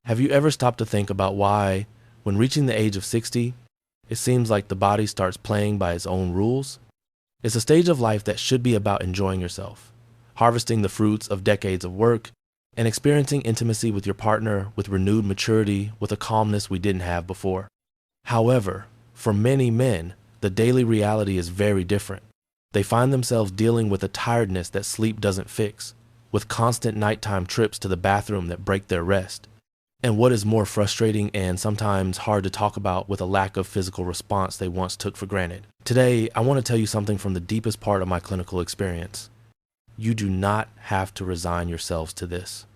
Have you ever stopped to think about why, when reaching the age of 60, it seems like the body starts playing by its own rules? It's a stage of life that should be about enjoying yourself, harvesting the fruits of decades of work, and experiencing intimacy with your partner with renewed maturity, with a calmness we didn't have before. However, for many men, the daily reality is very different. They find themselves dealing with a tiredness that sleep doesn't fix, with constant nighttime trips to the bathroom that break their rest. And what is more frustrating and sometimes hard to talk about, with a lack of physical response they once took for granted. Today, I want to tell you something from the deepest part of my clinical experience. You do not have to resign yourselves to this.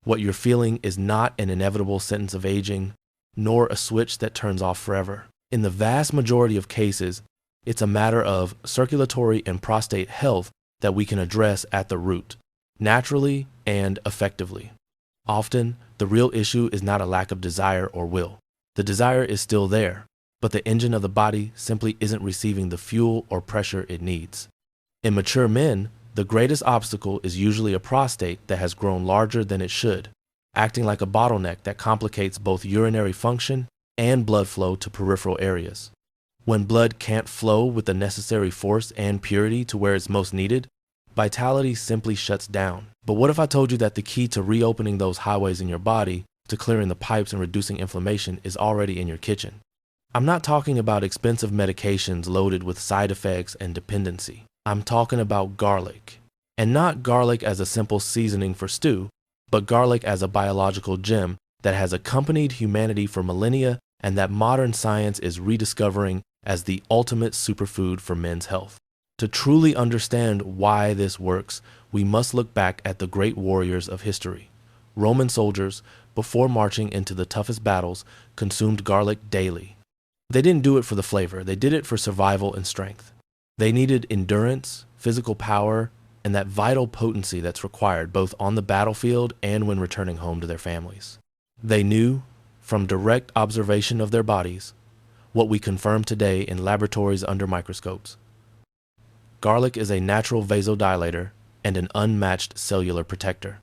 What you're feeling is not an inevitable sentence of aging, nor a switch that turns off forever. In the vast majority of cases, it's a matter of circulatory and prostate health that we can address at the root, naturally and effectively. Often, the real issue is not a lack of desire or will. The desire is still there, but the engine of the body simply isn't receiving the fuel or pressure it needs. In mature men, the greatest obstacle is usually a prostate that has grown larger than it should, acting like a bottleneck that complicates both urinary function and blood flow to peripheral areas. When blood can't flow with the necessary force and purity to where it's most needed, vitality simply shuts down. But what if I told you that the key to reopening those highways in your body, to clearing the pipes and reducing inflammation, is already in your kitchen? I'm not talking about expensive medications loaded with side effects and dependency. I'm talking about garlic. And not garlic as a simple seasoning for stew, but garlic as a biological gem that has accompanied humanity for millennia and that modern science is rediscovering as the ultimate superfood for men's health. To truly understand why this works, we must look back at the great warriors of history. Roman soldiers, before marching into the toughest battles, consumed garlic daily. They didn't do it for the flavor, they did it for survival and strength. They needed endurance, physical power, and that vital potency that's required both on the battlefield and when returning home to their families. They knew, from direct observation of their bodies, what we confirm today in laboratories under microscopes. Garlic is a natural vasodilator and an unmatched cellular protector.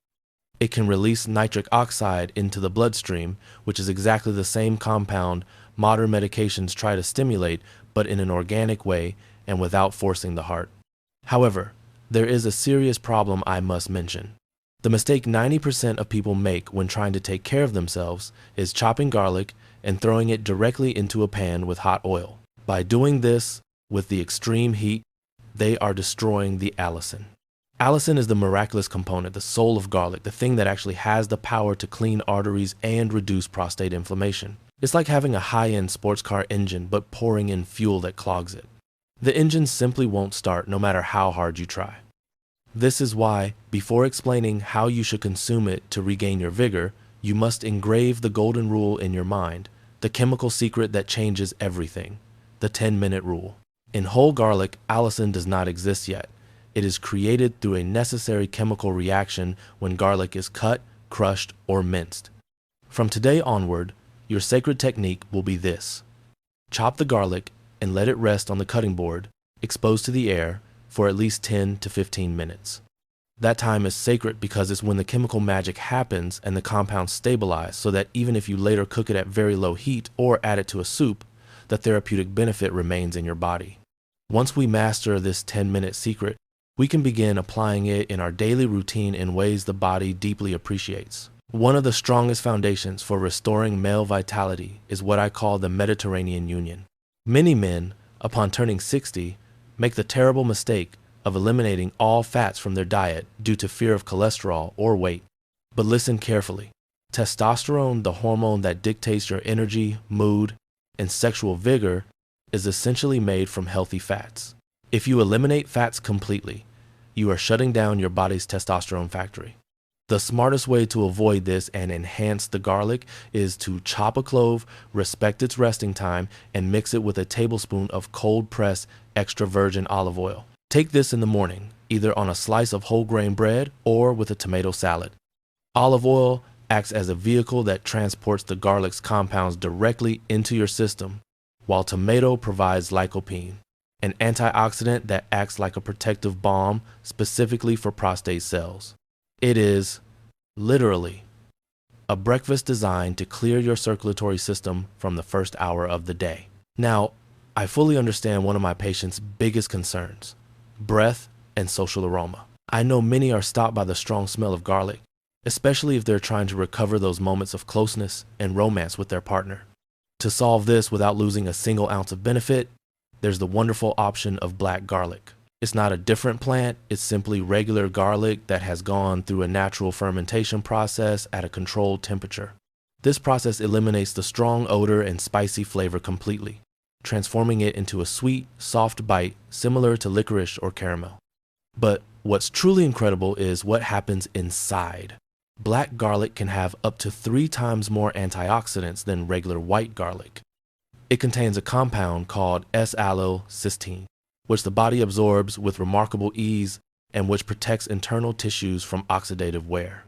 It can release nitric oxide into the bloodstream, which is exactly the same compound modern medications try to stimulate, but in an organic way and without forcing the heart. However, there is a serious problem I must mention. The mistake 90% of people make when trying to take care of themselves is chopping garlic and throwing it directly into a pan with hot oil. By doing this with the extreme heat, they are destroying the allicin. Allicin is the miraculous component, the soul of garlic, the thing that actually has the power to clean arteries and reduce prostate inflammation. It's like having a high-end sports car engine but pouring in fuel that clogs it. The engine simply won't start no matter how hard you try. This is why, before explaining how you should consume it to regain your vigor, you must engrave the golden rule in your mind, the chemical secret that changes everything, the 10-minute rule. In whole garlic, allicin does not exist yet. It is created through a necessary chemical reaction when garlic is cut, crushed, or minced. From today onward, your sacred technique will be this. Chop the garlic and let it rest on the cutting board, exposed to the air, for at least 10 to 15 minutes. That time is sacred because it's when the chemical magic happens and the compounds stabilize, so that even if you later cook it at very low heat or add it to a soup, the therapeutic benefit remains in your body. Once we master this 10-minute secret, we can begin applying it in our daily routine in ways the body deeply appreciates. One of the strongest foundations for restoring male vitality is what I call the Mediterranean Union. Many men, upon turning 60, make the terrible mistake of eliminating all fats from their diet due to fear of cholesterol or weight. But listen carefully. Testosterone, the hormone that dictates your energy, mood, and sexual vigor, is essentially made from healthy fats. If you eliminate fats completely, you are shutting down your body's testosterone factory. The smartest way to avoid this and enhance the garlic is to chop a clove, respect its resting time, and mix it with a tablespoon of cold-pressed extra virgin olive oil. Take this in the morning, either on a slice of whole grain bread or with a tomato salad. Olive oil acts as a vehicle that transports the garlic's compounds directly into your system, while tomato provides lycopene, an antioxidant that acts like a protective balm specifically for prostate cells. It is, literally, a breakfast designed to clear your circulatory system from the first hour of the day. Now, I fully understand one of my patients' biggest concerns: breath and social aroma. I know many are stopped by the strong smell of garlic, especially if they're trying to recover those moments of closeness and romance with their partner. To solve this without losing a single ounce of benefit, there's the wonderful option of black garlic. It's not a different plant, it's simply regular garlic that has gone through a natural fermentation process at a controlled temperature. This process eliminates the strong odor and spicy flavor completely, transforming it into a sweet, soft bite similar to licorice or caramel. But what's truly incredible is what happens inside. Black garlic can have up to 3 times more antioxidants than regular white garlic. It contains a compound called S-allicin, which the body absorbs with remarkable ease and which protects internal tissues from oxidative wear.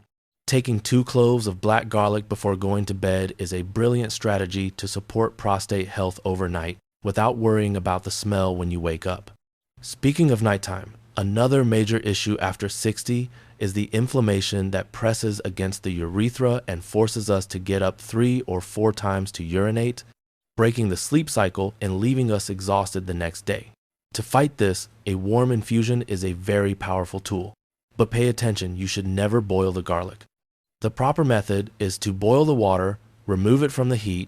Taking 2 cloves of black garlic before going to bed is a brilliant strategy to support prostate health overnight without worrying about the smell when you wake up. Speaking of nighttime, another major issue after 60 is the inflammation that presses against the urethra and forces us to get up 3 or 4 times to urinate, breaking the sleep cycle and leaving us exhausted the next day. To fight this, a warm infusion is a very powerful tool. But pay attention, you should never boil the garlic. The proper method is to boil the water, remove it from the heat,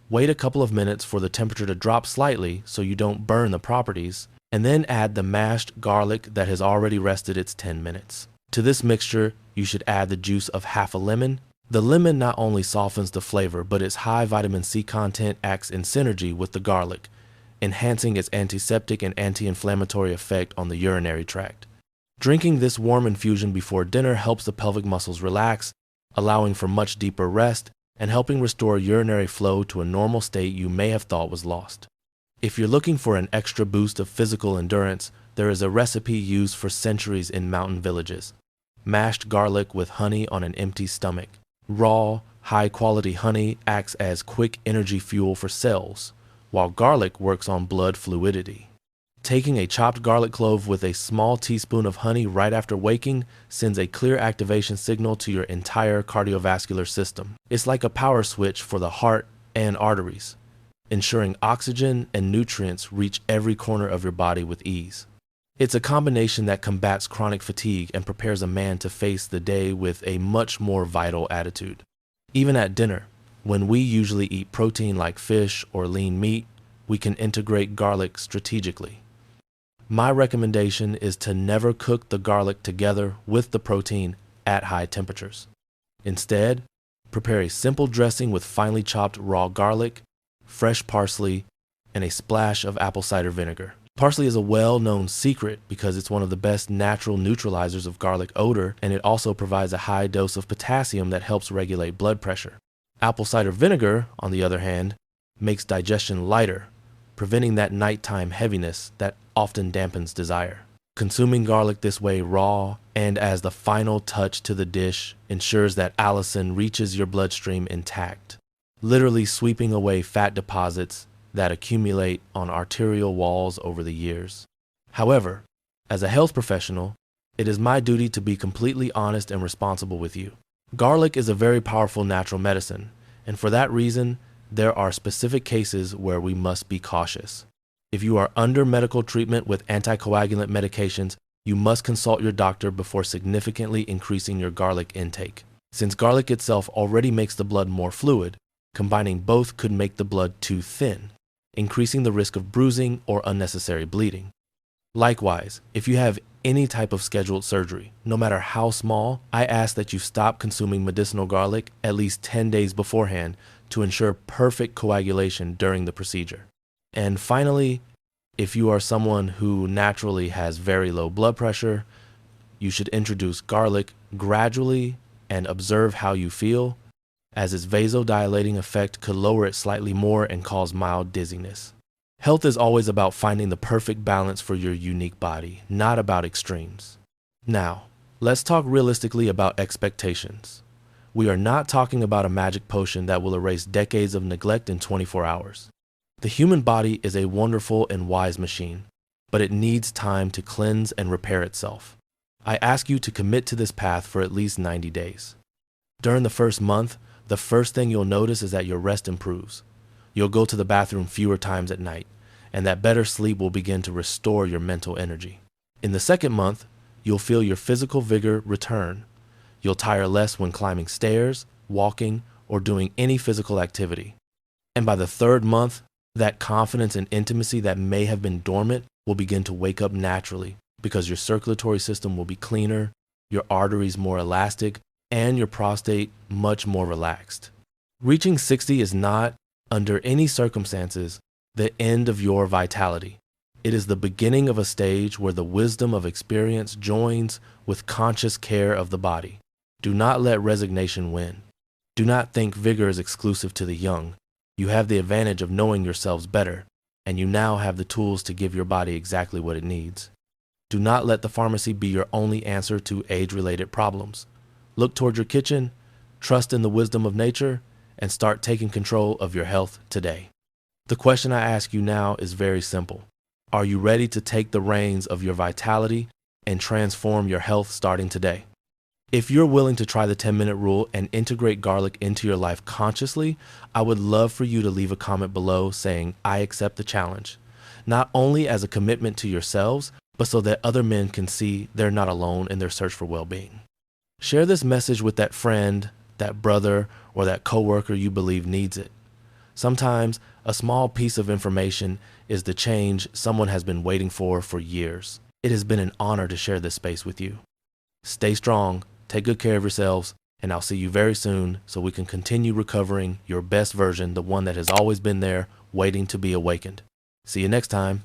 wait a couple of minutes for the temperature to drop slightly so you don't burn the properties, and then add the mashed garlic that has already rested its 10 minutes. To this mixture, you should add the juice of half a lemon. The lemon not only softens the flavor, but its high vitamin C content acts in synergy with the garlic, enhancing its antiseptic and anti-inflammatory effect on the urinary tract. Drinking this warm infusion before dinner helps the pelvic muscles relax, allowing for much deeper rest and helping restore urinary flow to a normal state you may have thought was lost. If you're looking for an extra boost of physical endurance, there is a recipe used for centuries in mountain villages: mashed garlic with honey on an empty stomach. Raw, high-quality honey acts as quick energy fuel for cells, while garlic works on blood fluidity. Taking a chopped garlic clove with a small teaspoon of honey right after waking sends a clear activation signal to your entire cardiovascular system. It's like a power switch for the heart and arteries, ensuring oxygen and nutrients reach every corner of your body with ease. It's a combination that combats chronic fatigue and prepares a man to face the day with a much more vital attitude. Even at dinner, when we usually eat protein like fish or lean meat, we can integrate garlic strategically. My recommendation is to never cook the garlic together with the protein at high temperatures. Instead, prepare a simple dressing with finely chopped raw garlic, fresh parsley, and a splash of apple cider vinegar. Parsley is a well-known secret because it's one of the best natural neutralizers of garlic odor, and it also provides a high dose of potassium that helps regulate blood pressure. Apple cider vinegar, on the other hand, makes digestion lighter, preventing that nighttime heaviness that often dampens desire. Consuming garlic this way raw and as the final touch to the dish ensures that allicin reaches your bloodstream intact, literally sweeping away fat deposits that accumulate on arterial walls over the years. However, as a health professional, it is my duty to be completely honest and responsible with you. Garlic is a very powerful natural medicine, and for that reason, there are specific cases where we must be cautious. If you are under medical treatment with anticoagulant medications, you must consult your doctor before significantly increasing your garlic intake. Since garlic itself already makes the blood more fluid, combining both could make the blood too thin, increasing the risk of bruising or unnecessary bleeding. Likewise, if you have any type of scheduled surgery, no matter how small, I ask that you stop consuming medicinal garlic at least 10 days beforehand to ensure perfect coagulation during the procedure. And finally, if you are someone who naturally has very low blood pressure, you should introduce garlic gradually and observe how you feel, as its vasodilating effect could lower it slightly more and cause mild dizziness. Health is always about finding the perfect balance for your unique body, not about extremes. Now, let's talk realistically about expectations. We are not talking about a magic potion that will erase decades of neglect in 24 hours. The human body is a wonderful and wise machine, but it needs time to cleanse and repair itself. I ask you to commit to this path for at least 90 days. During the first month, the first thing you'll notice is that your rest improves. You'll go to the bathroom fewer times at night, and that better sleep will begin to restore your mental energy. In the second month, you'll feel your physical vigor return. You'll tire less when climbing stairs, walking, or doing any physical activity. And by the third month, that confidence and intimacy that may have been dormant will begin to wake up naturally because your circulatory system will be cleaner, your arteries more elastic, and your prostate much more relaxed. Reaching 60 is not, under any circumstances, the end of your vitality. It is the beginning of a stage where the wisdom of experience joins with conscious care of the body. Do not let resignation win. Do not think vigor is exclusive to the young. You have the advantage of knowing yourselves better, and you now have the tools to give your body exactly what it needs. Do not let the pharmacy be your only answer to age-related problems. Look toward your kitchen, trust in the wisdom of nature, and start taking control of your health today. The question I ask you now is very simple. Are you ready to take the reins of your vitality and transform your health starting today? If you're willing to try the 10-minute rule and integrate garlic into your life consciously, I would love for you to leave a comment below saying, "I accept the challenge," not only as a commitment to yourselves, but so that other men can see they're not alone in their search for well-being. Share this message with that friend, that brother, or that coworker you believe needs it. Sometimes a small piece of information is the change someone has been waiting for years. It has been an honor to share this space with you. Stay strong, take good care of yourselves, and I'll see you very soon so we can continue recovering your best version, the one that has always been there, waiting to be awakened. See you next time.